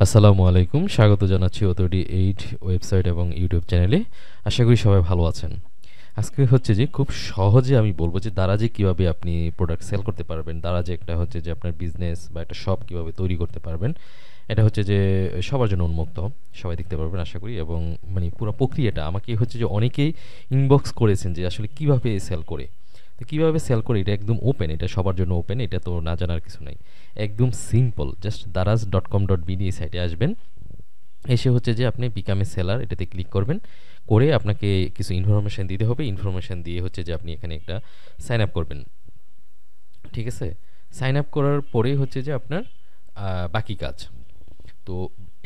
আসসালামু আলাইকুম, স্বাগত জানাচ্ছি অথরিটি 8 ওয়েবসাইট এবং ইউটিউব চ্যানেলে। আশা করি সবাই ভালো আছেন। আজকে হচ্ছে যে খুব সহজে আমি বলবো যে দারাজে কিভাবে আপনি প্রোডাক্ট সেল করতে পারবেন। দারাজে একটা হচ্ছে যে আপনার বিজনেস বা একটা শপ কিভাবে তৈরি করতে পারবেন। এটা হচ্ছে যে সবার জন্য উন্মুক্ত, সবাই দেখতে পারবেন আশা করি। এবং মানে পুরো প্রক্রিয়াটা আমাকে হচ্ছে যে অনেকেই ইনবক্স করেছেন যে আসলে কিভাবে সেল করে। তো কীভাবে সেল করে এটা একদম ওপেন, এটা সবার জন্য ওপেন, এটা তো না জানার কিছু নাই। একদম সিম্পল, জাস্ট daraz.com.bd এই সাইটে আসবেন। এসে হচ্ছে যে আপনি বিকাম এ সেলার এটাতে ক্লিক করবেন। করে আপনাকে কিছু ইনফরমেশন দিতে হবে। ইনফরমেশন দিয়ে হচ্ছে যে আপনি এখানে একটা সাইন আপ করবেন। ঠিক আছে? সাইন আপ করার পরেই হচ্ছে যে আপনার বাকি কাজ। তো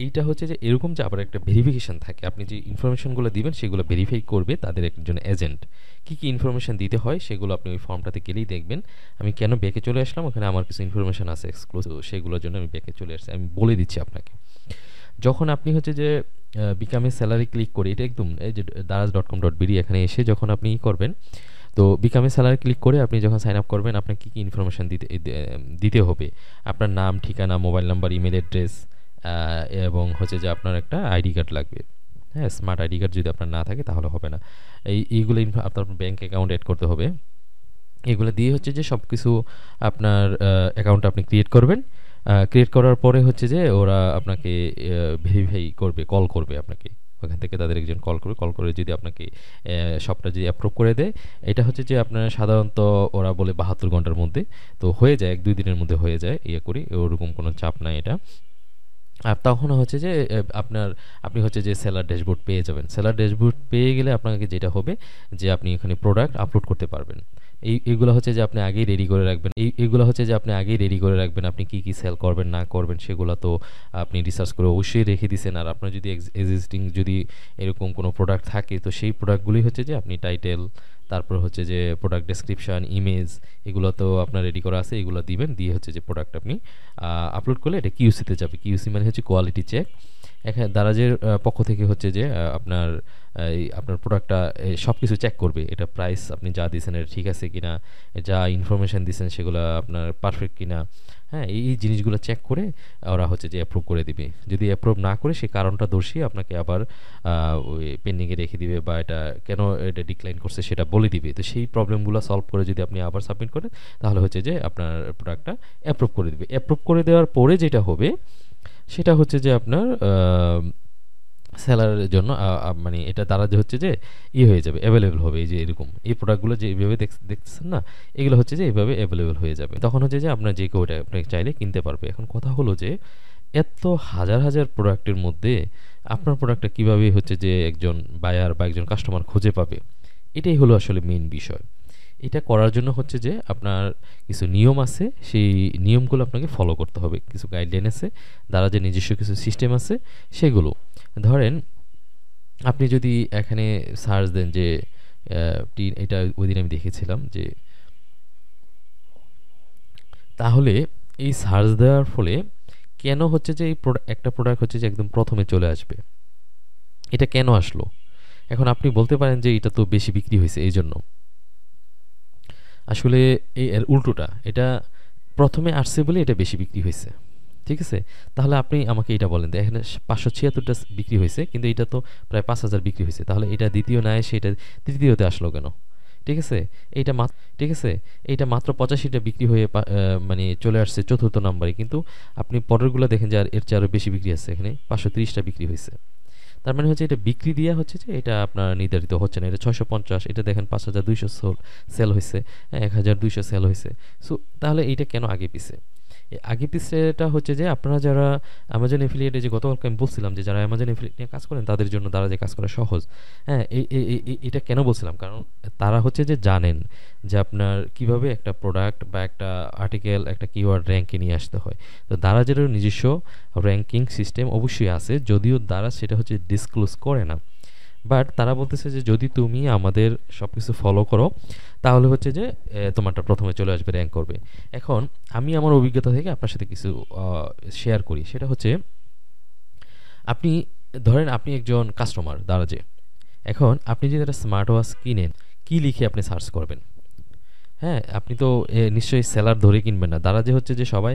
এইটা হচ্ছে যে এরকম যে আবার একটা ভেরিফিকেশন থাকে। আপনি যে ইনফরমেশনগুলো দিবেন সেগুলো ভেরিফাই করবে তাদের একজন এজেন্ট। কী কী ইনফরমেশন দিতে হয় সেগুলো আপনি ওই ফর্মটাতে গেলেই দেখবেন। আমি কেন ব্যাকে চলে আসলাম, ওখানে আমার কিছু ইনফরমেশন আছে এক্সক্লুসিভ, সেগুলোর জন্য আমি ব্যাকে চলে আসছি। আমি বলে দিচ্ছি আপনাকে। যখন আপনি হচ্ছে যে বিকামে স্যালারি ক্লিক করে, এটা একদম এই যে daraz.com.bd এখানে এসে যখন আপনি করবেন, তো বিকামে স্যালারি ক্লিক করে আপনি যখন সাইন আপ করবেন আপনার কী কী ইনফরমেশান দিতে হবে। আপনার নাম, ঠিকানা, মোবাইল নাম্বার, ইমেল অ্যাড্রেস, এবং হচ্ছে যে আপনার একটা আইডি কার্ড লাগবে। হ্যাঁ, স্মার্ট আইডি কার্ড যদি আপনার না থাকে তাহলে হবে না। এইগুলো আপনার ব্যাঙ্ক অ্যাকাউন্ট অ্যাড করতে হবে। এগুলো দিয়ে হচ্ছে যে সব কিছু আপনার অ্যাকাউন্ট আপনি ক্রিয়েট করবেন। ক্রিয়েট করার পরে হচ্ছে যে ওরা আপনাকে ভেরিফাই করবে, কল করবে আপনাকে। ওখান থেকে তাদের একজন কল করে যদি আপনাকে সবটা যদি অ্যাপ্রুভ করে দেয়, এটা হচ্ছে যে আপনার সাধারণত ওরা বলে 72 ঘন্টার মধ্যে। তো হয়ে যায়, 1-2 দিনের মধ্যে হয়ে যায়, করি ওরকম কোনো চাপ নাই এটা। আর তখন হচ্ছে যে আপনি হচ্ছে যে সেলার ড্যাশবোর্ড পেয়ে যাবেন। সেলার ড্যাশবোর্ড পেয়ে গেলে আপনাকে যেটা হবে যে আপনি এখানে প্রোডাক্ট আপলোড করতে পারবেন। এগুলো হচ্ছে যে আপনি আগেই রেডি করে রাখবেন। এগুলো হচ্ছে যে আপনি আগেই রেডি করে রাখবেন। আপনি কী কী সেল করবেন না করবেন সেগুলো তো আপনি রিসার্চ করে অবশ্যই রেখে দিয়েছেন। আর আপনার যদি এক্সিস্টিং যদি এরকম কোনো প্রোডাক্ট থাকে, তো সেই প্রোডাক্টগুলি হচ্ছে যে আপনি টাইটেল, তারপর হচ্ছে যে প্রোডাক্ট ডেসক্রিপশন, ইমেজ, এগুলো তো আপনার রেডি করা আছে, এগুলো দিবেন। দিয়ে হচ্ছে যে প্রোডাক্ট আপনি আপলোড করলে এটা কিউসিতে যাবে। কিউসি মানে হচ্ছে কোয়ালিটি চেক। এখানে দারাজের পক্ষ থেকে হচ্ছে যে আপনার প্রোডাক্টটা সব কিছু চেক করবে। এটা প্রাইস আপনি যা দিয়েছেন এটা ঠিক আছে কিনা, যা ইনফরমেশান দিয়েছেন সেগুলো আপনার পারফেক্ট কিনা। হ্যাঁ, এই জিনিসগুলো চেক করে ওরা হচ্ছে যে অ্যাপ্রুভ করে দিবে। যদি অ্যাপ্রুভ না করে সে কারণটা দর্শিয়ে আপনাকে আবার ওই পেন্ডিংয়ে রেখে দিবে, বা এটা কেন এটা ডিক্লাইন করছে সেটা বলে দিবে। তো সেই প্রবলেমগুলো সলভ করে যদি আপনি আবার সাবমিট করেন, তাহলে হচ্ছে যে আপনার প্রোডাক্টটা অ্যাপ্রুভ করে দিবে। অ্যাপ্রুভ করে দেওয়ার পরে যেটা হবে সেটা হচ্ছে যে আপনার সেলারের জন্য মানে এটা দ্বারা যে হচ্ছে যে হয়ে যাবে, অ্যাভেলেবেল হবে। এই যে এরকম এই প্রোডাক্টগুলো যে এইভাবে দেখতেছেন না, এগুলো হচ্ছে যে এইভাবে অ্যাভেলেবেল হয়ে যাবে। তখন হচ্ছে যে আপনার যে কেউ এটা আপনি চাইলে কিনতে পারবে। এখন কথা হলো যে এত হাজার হাজার প্রোডাক্টের মধ্যে আপনার প্রোডাক্টটা কীভাবে হচ্ছে যে একজন বায়ার বা একজন কাস্টমার খুঁজে পাবে, এটাই হলো আসলে মেইন বিষয়। এটা করার জন্য হচ্ছে যে আপনার কিছু নিয়ম আছে, সেই নিয়মগুলো আপনাকে ফলো করতে হবে। কিছু গাইডলাইন আছে, দ্বারা যে নিজস্ব কিছু সিস্টেম আছে সেগুলো। ধরেন আপনি যদি এখানে সার্চ দেন যে এটা ওইদিন আমি দেখেছিলাম যে, তাহলে এই সার্চ দেওয়ার ফলে কেন হচ্ছে যে একটা প্রোডাক্ট হচ্ছে যে একদম প্রথমে চলে আসবে, এটা কেন আসলো? এখন আপনি বলতে পারেন যে এটা তো বেশি বিক্রি হয়েছে এই জন্য। আসলে এর উল্টোটা, এটা প্রথমে আসছে বলে এটা বেশি বিক্রি হয়েছে। ঠিক আছে? তাহলে আপনি আমাকে এটা বলেন, এখানে 576টা বিক্রি হয়েছে, কিন্তু এটা তো প্রায় 5000 বিক্রি হয়েছে। তাহলে এটা দ্বিতীয় না এসে এটা তৃতীয়তে আসলো কেন? ঠিক আছে? এইটা মাত্র 85টা বিক্রি হয়ে মানে চলে আসছে চতুর্থ নাম্বারে, কিন্তু আপনি পরেরগুলো দেখেন যে এর চেয়ে আরও বেশি বিক্রি আছে। এখানে 530টা বিক্রি হয়েছে। তার মানে হচ্ছে এটা বিক্রি দেওয়া হচ্ছে যে এটা আপনার নির্ধারিত হচ্ছে না। এটা 650, এটা দেখেন 5200 সেল হয়েছে, 1200 সেল হয়েছে। সো তাহলে এইটা কেন আগে পিছে? আগে পিছেটা হচ্ছে যে আপনারা যারা অ্যামাজন এফিলিয়েটে, যে গতকালকে আমি বলছিলাম যে যারা অ্যামাজন এফিলিয়েট নিয়ে কাজ করেন তাদের জন্য দ্বারা যে কাজ করা সহজ। হ্যাঁ, এটা কেন বলছিলাম? কারণ তারা হচ্ছে যে জানেন যে আপনার কিভাবে একটা প্রোডাক্ট বা একটা আর্টিকেল, একটা কিওয়ার্ড র্যাঙ্কে নিয়ে আসতে হয়। তো দারাজেরও নিজস্ব র্যাঙ্কিং সিস্টেম অবশ্যই আছে, যদিও দারাজ সেটা হচ্ছে ডিসক্লোজ করে না। বাট তারা বলতেছে যে যদি তুমি আমাদের সব কিছু ফলো করো, তাহলে হচ্ছে যে তোমারটা প্রথমে চলে আসবে, র্যাঙ্ক করবে। এখন আমি আমার অভিজ্ঞতা থেকে আপনার সাথে কিছু শেয়ার করি। সেটা হচ্ছে, আপনি ধরেন আপনি একজন কাস্টমার দারাজে। এখন আপনি যদি একটা স্মার্ট ওয়াচ কিনেন, কী লিখে আপনি সার্চ করবেন? হ্যাঁ, আপনি তো নিশ্চয়ই সেলার ধরে কিনবেন না। দারাজে হচ্ছে যে সবাই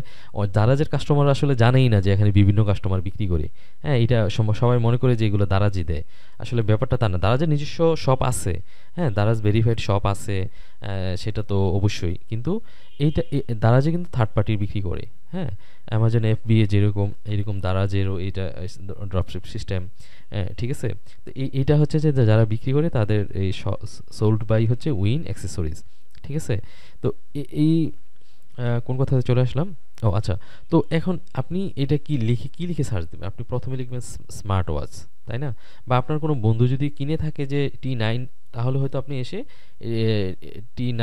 দারাজের কাস্টমার আসলে জানেই না যে এখানে বিভিন্ন কাস্টমার বিক্রি করে। হ্যাঁ, এটা সবাই মনে করে যে এগুলো দারাজই দেয়। আসলে ব্যাপারটা তা না। দারাজের নিজস্ব শপ আছে। হ্যাঁ, দারাজ ভেরিফাইড শপ আছে। সেটা তো অবশ্যই। কিন্তু দারাজে কিন্তু থার্ড পার্টির বিক্রি করে। হ্যাঁ, অ্যামাজন FBA যেরকম এরকম দারাজেরও এইটা ড্রপশিপ সিস্টেম। ঠিক আছে? তো এইটা হচ্ছে যে যারা বিক্রি করে তাদের এই সোল্ড বাই হচ্ছে উইন অ্যাক্সেসরিজ। ঠিক আছে? তো এই কোন কথাতে চলে আসলাম? ও আচ্ছা। তো এখন আপনি এটা কি লিখে সার্চ দিবেন? আপনি ১ম এ লিখবেন স্মার্ট ওয়াচ, তাই না? বা আপনার কোনো বন্ধু যদি কিনে থাকে যে T9, তাহলে হয়তো আপনি এসে এ T9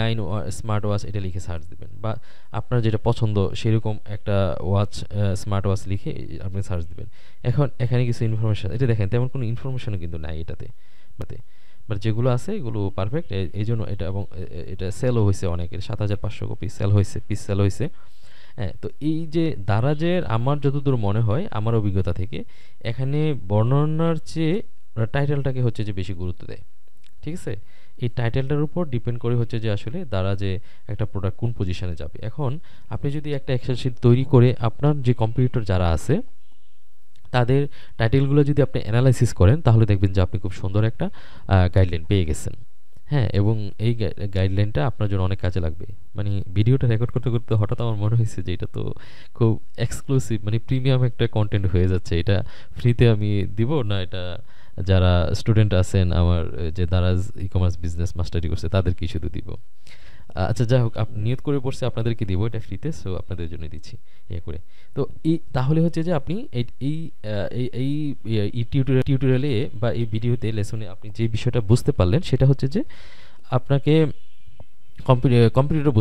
স্মার্ট ওয়াচ এটা লিখে সার্চ দিবেন। বা আপনার যেটা পছন্দ সেরকম একটা ওয়াচ, স্মার্ট ওয়াচ লিখে আপনি সার্চ দিবেন। এখন এখানে কিছু ইনফরমেশন, এটা দেখেন তেমন কোনো ইনফরমেশনও কিন্তু নাই এটাতে। বাট যেগুলো আছে এগুলো পারফেক্ট। এই জন্য এটা, এবং এটা সেলও হয়েছে অনেকের, ৭৫০০ কপি সেল হয়েছে, পিস সেল হয়েছে। হ্যাঁ, তো এই যে দারাজের আমার যতদূর মনে হয় আমার অভিজ্ঞতা থেকে, এখানে বর্ণনার চেয়ে ওরা টাইটেলটাকে হচ্ছে যে বেশি গুরুত্ব দেয়। ঠিক আছে? এই টাইটেলটার উপর ডিপেন্ড করে হচ্ছে যে আসলে দারাজে একটা প্রোডাক্ট কোন পজিশনে যাবে। এখন আপনি যদি একটা এক্সেল শিট তৈরি করে আপনার যে কম্পিটিটর যারা আছে তাদের টাইটেলগুলো যদি আপনি অ্যানালাইসিস করেন, তাহলে দেখবেন যে আপনি খুব সুন্দর একটা গাইডলাইন পেয়ে গেছেন। হ্যাঁ, এবং এই গাইডলাইনটা আপনার জন্য অনেক কাজে লাগবে। মানে ভিডিওটা রেকর্ড করতে করতে হঠাৎ আমার মনে হয়েছে যে এটা তো খুব এক্সক্লুসিভ, মানে প্রিমিয়াম একটা কন্টেন্ট হয়ে যাচ্ছে। এটা ফ্রিতে আমি দিব না, এটা যারা স্টুডেন্ট আছেন আমার, যে দারাজ ই কমার্স বিজনেস মাস্টারি করছে তাদেরকেই শুধু দিব। আচ্ছা, যাই হোক, নিয়ত করে পড়ছে আপনাদেরকে দিব এটা ফ্রিতে, সো আপনাদের জন্য দিচ্ছি ইয়ে করে। তো এই তাহলে হচ্ছে যে আপনি এই এই আহ, এই এই এই টিউটোরিয়ালে বা এই ভিডিওতে লেসনে আপনি যে বিষয়টা বুঝতে পারলেন সেটা হচ্ছে যে আপনাকে কম্পিউটার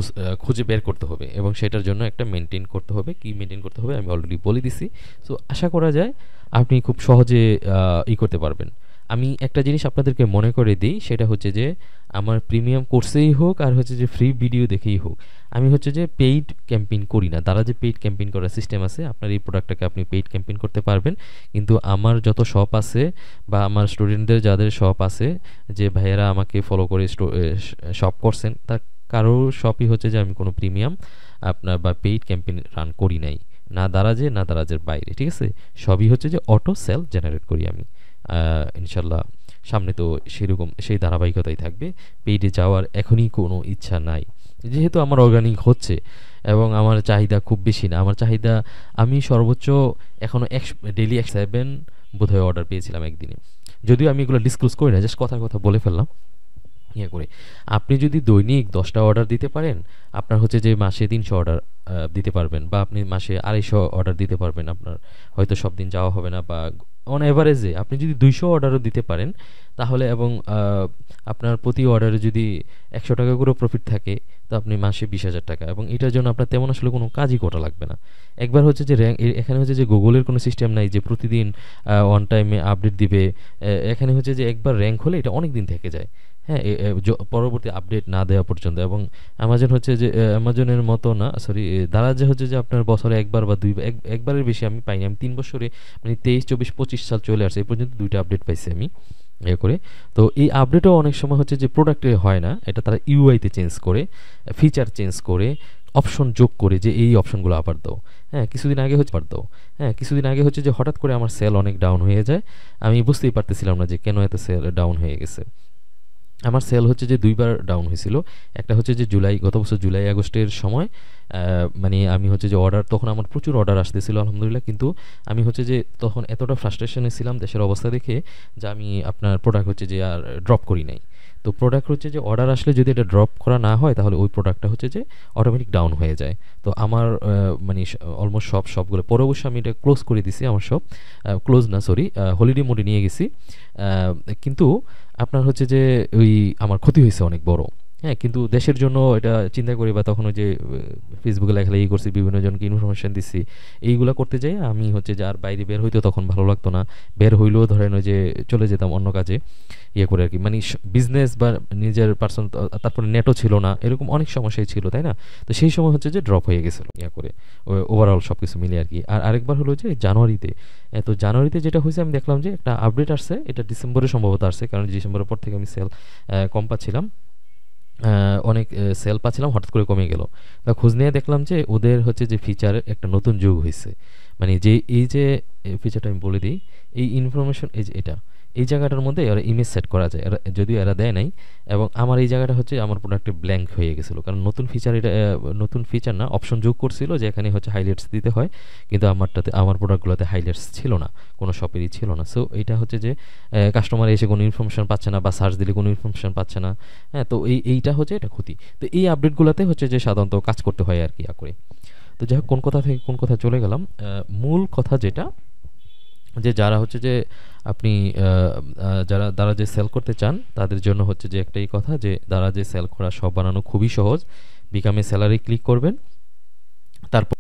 খুঁজে বের করতে হবে, এবং সেটার জন্য একটা মেনটেন করতে হবে। কি মেনটেন করতে হবে আমি অলরেডি বলে দিছি। সো আশা করা যায় আপনি খুব সহজে করতে পারবেন। আমি একটা জিনিস আপনাদেরকে মনে করে দিই, সেটা হচ্ছে যে আমার প্রিমিয়াম কোর্সেই হোক আর হচ্ছে যে ফ্রি ভিডিও দেখেই হোক, আমি হচ্ছে যে পেইড ক্যাম্পেইন করি না। তারা যে পেইড ক্যাম্পেইন করার সিস্টেম আছে, আপনার এই প্রোডাক্টটাকে আপনি পেইড ক্যাম্পেইন করতে পারবেন। কিন্তু আমার যত শপ আছে বা আমার স্টুডেন্টদের যাদের শপ আছে, যে ভাইয়েরা আমাকে ফলো করে শপ করছেন, তার কারো শপই হচ্ছে যে আমি কোনো প্রিমিয়াম আপনার বা পেইড ক্যাম্পেইন রান করি নাই, না দারাজে না দারাজের বাইরে। ঠিক আছে? সবই হচ্ছে যে অটো সেল জেনারেট করি আমি। ইনশাল্লাহ সামনে তো সেরকম সেই ধারাবাহিকতাই থাকবে। পেইডে যাওয়ার এখনই কোনো ইচ্ছা নাই, যেহেতু আমার অর্গানিক হচ্ছে এবং আমার চাহিদা খুব বেশি না। আমার চাহিদা, আমি সর্বোচ্চ এখনও ডেইলি 7 বোধহয় অর্ডার পেয়েছিলাম একদিনে। যদিও আমি এগুলো ডিসক্লোজ করি না, জাস্ট কথার কথা বলে ফেললাম করে। আপনি যদি দৈনিক 10টা অর্ডার দিতে পারেন, আপনার হচ্ছে যে মাসে 300 অর্ডার দিতে পারবেন, বা আপনি মাসে 250 অর্ডার দিতে পারবেন। আপনার হয়তো সব দিন যাওয়া হবে না, বা অন এভারেজে আপনি যদি 200 অর্ডারও দিতে পারেন, তাহলে এবং আপনার প্রতি অর্ডারে যদি 100 টাকা করে প্রফিট থাকে, তো আপনি মাসে 20,000 টাকা, এবং এটার জন্য আপনার তেমন আসলে কোনো কাজই করা লাগবে না। একবার হচ্ছে যে এখানে হচ্ছে যে গুগলের কোনো সিস্টেম নাই যে প্রতিদিন অন টাইমে আপডেট দিবে। এখানে হচ্ছে যে একবার র্যাঙ্ক হলে এটা অনেক দিন থেকে যায়। হ্যাঁ, পরবর্তী আপডেট না দেওয়া পর্যন্ত। এবং অ্যামাজন হচ্ছে যে অ্যামাজনের মতো না, সরি, দারাজে হচ্ছে যে আপনার বছরে একবার বা একবারের বেশি আমি পাইনি। আমি 3 বছরে, মানে 23, 24, 25 সাল চলে আসছে, এই পর্যন্ত 2টা আপডেট পাইছি আমি করে। তো এই আপডেটও অনেক সময় হচ্ছে যে প্রোডাক্টে হয় না, এটা তারা ইউআইতে চেঞ্জ করে, ফিচার চেঞ্জ করে, অপশন যোগ করে, যে এই অপশনগুলো আবার দাও। হ্যাঁ, কিছুদিন আগে হচ্ছে যে হঠাৎ করে আমার সেল অনেক ডাউন হয়ে যায়। আমি বুঝতেই পারতেছিলাম না যে কেন এত সেল ডাউন হয়ে গেছে। আমার সেল হচ্ছে যে 2বার ডাউন হয়েছিল। একটা হচ্ছে যে গত বছর জুলাই আগস্টের সময়, মানে আমি হচ্ছে যে অর্ডার, তখন আমার প্রচুর অর্ডার আসতেছিল আলহামদুলিল্লাহ, কিন্তু আমি হচ্ছে যে তখন এতটা ফ্রাস্ট্রেশনে ছিলাম দেশের অবস্থা দেখে, যে আমি আপনার প্রোডাক্ট হচ্ছে যে আর ড্রপ করি নাই। তো প্রোডাক্ট হচ্ছে যে অর্ডার আসলে যদি এটা ড্রপ করা না হয়, তাহলে ওই প্রোডাক্টটা হচ্ছে যে অটোমেটিক ডাউন হয়ে যায়। তো আমার মানে অলমোস্ট সবগুলো পরে অবশ্যই আমি এটা ক্লোজ করে দিছি। আমার সব ক্লোজ না, সরি, হলিডে মোডে নিয়ে গেছি। কিন্তু আপনার হচ্ছে যে ওই আমার ক্ষতি হয়েছে অনেক বড়। হ্যাঁ, কিন্তু দেশের জন্য এটা চিন্তা করি, বা তখন ওই যে ফেসবুকে লেখালেখি করছি, বিভিন্ন জনকে ইনফরমেশন দিচ্ছি, এইগুলা করতে যাই আমি হচ্ছে যে আর বাইরে বের হইতে তখন ভালো লাগতো না। বের হইলেও ধরেন ওই যে চলে যেতাম অন্য কাজে করে আর কি, মানে বিজনেস বা নিজের পার্সোনাল, তারপরে নেটও ছিল না, এরকম অনেক সমস্যাই ছিল, তাই না? তো সেই সময় হচ্ছে যে ড্রপ হয়ে গেছিলো করে ওভারঅল সব কিছু মিলে আর কি। আর আরেকবার হলো যে জানুয়ারিতে। তো জানুয়ারিতে যেটা হয়েছে, আমি দেখলাম যে একটা আপডেট আসছে, এটা ডিসেম্বরে সম্ভবত আসছে, কারণ ডিসেম্বরের পর থেকে আমি সেল কম পাচ্ছিলাম। অনেক সেল পাচ্ছিলাম, হঠাৎ করে কমে গেল। তা খোঁজ নিয়ে দেখলাম যে ওদের হচ্ছে যে ফিচারের একটা নতুন যুগ হইছে। মানে যে এই যে ফিচারটা আমি বলে দিই, এই ইনফরমেশন এই যে এটা, এই জায়গাটার মধ্যে এরা ইমেজ সেট করা যায়। যদিও এরা দেয় নাই, এবং আমার এই জায়গাটা হচ্ছে আমার প্রোডাক্টে ব্ল্যাঙ্ক হয়ে গেছিলো, কারণ নতুন ফিচার এটা, নতুন ফিচার না, অপশন যোগ করছিল যে এখানে হচ্ছে হাইলাইটস দিতে হয়, কিন্তু আমারটাতে, আমার প্রোডাক্টগুলোতে হাইলাইটস ছিল না, কোনো শপেরই ছিল না। সো এটা হচ্ছে যে কাস্টমার এসে কোনো ইনফরমেশন পাচ্ছে না, বা সার্চ দিলে কোনো ইনফরমেশন পাচ্ছে না। হ্যাঁ, তো এইটা হচ্ছে এটা ক্ষতি। তো এই আপডেটগুলোতে হচ্ছে যে সাধারণত কাজ করতে হয় আর কি করে। তো যাই হোক, কোন কথা থেকে কোন কথা চলে গেলাম, মূল কথা যেটা, যে যারা হচ্ছে যে আপনি যারা যে সেল করতে চান তাদের জন্য হচ্ছে যে একটাই কথা, যে যারা যে সেল করা সব বানানো খুবই সহজ। বিকামে স্যালারি ক্লিক করবেন, তারপর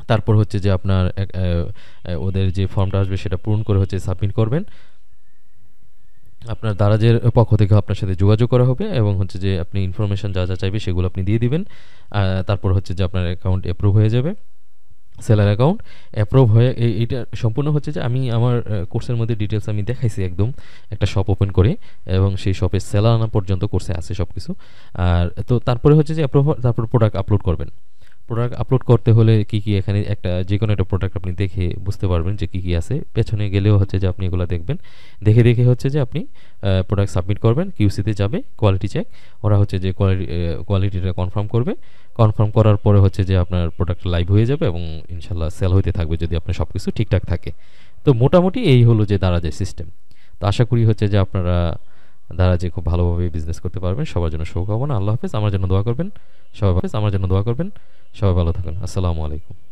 তারপর হচ্ছে যে আপনার ওদের যে ফর্মটা আসবে সেটা পূরণ করে হচ্ছে সাবমিট করবেন। আপনার দারাজের পক্ষ থেকে আপনার সাথে যোগাযোগ করা হবে, এবং হচ্ছে যে আপনি ইনফরমেশন যা যা চাইবে সেগুলো আপনি দিয়ে দিবেন। তারপর হচ্ছে যে আপনার অ্যাকাউন্ট অ্যাপ্রুভ হয়ে যাবে, সেলার অ্যাকাউন্ট অ্যাপ্রুভ হয়ে এইটা সম্পূর্ণ হচ্ছে যে আমি আমার কোর্সের মধ্যে ডিটেলস আমি দেখাইছি একদম, একটা শপ ওপেন করে, এবং সেই শপে সেলার আনা পর্যন্ত কোর্সে আছে সব কিছু। আর তো তারপরে হচ্ছে যে অ্যাপ্রুভ, তারপর প্রোডাক্ট আপলোড করবেন। প্রোডাক্ট আপলোড করতে হলে কী কী, এখানে একটা যে কোনো একটা প্রোডাক্ট আপনি দেখে বুঝতে পারবেন যে কী কী আছে, পেছনে গেলেও হচ্ছে যে আপনি এগুলো দেখবেন, দেখে দেখে হচ্ছে যে আপনি প্রোডাক্ট সাবমিট করবেন, কিউসিতে যাবে, কোয়ালিটি চেক, ওরা হচ্ছে যে কোয়ালিটিটা কনফার্ম করবে। কনফার্ম করার পরে হচ্ছে যে আপনার প্রোডাক্ট লাইভ হয়ে যাবে, এবং ইনশাল্লাহ সেল হইতে থাকবে যদি আপনার সব কিছু ঠিকঠাক থাকে। তো মোটামুটি এই হলো যে দারাজের সিস্টেম। তো আশা করি হচ্ছে যে আপনারা দারাজে খুব ভালোভাবে বিজনেস করতে পারবেন। সবার জন্য শুভকামনা। আল্লাহ হাফেজ। আমার জন্য দোয়া করবেন। সবাই ভালো থাকুন। আসসালামু আলাইকুম।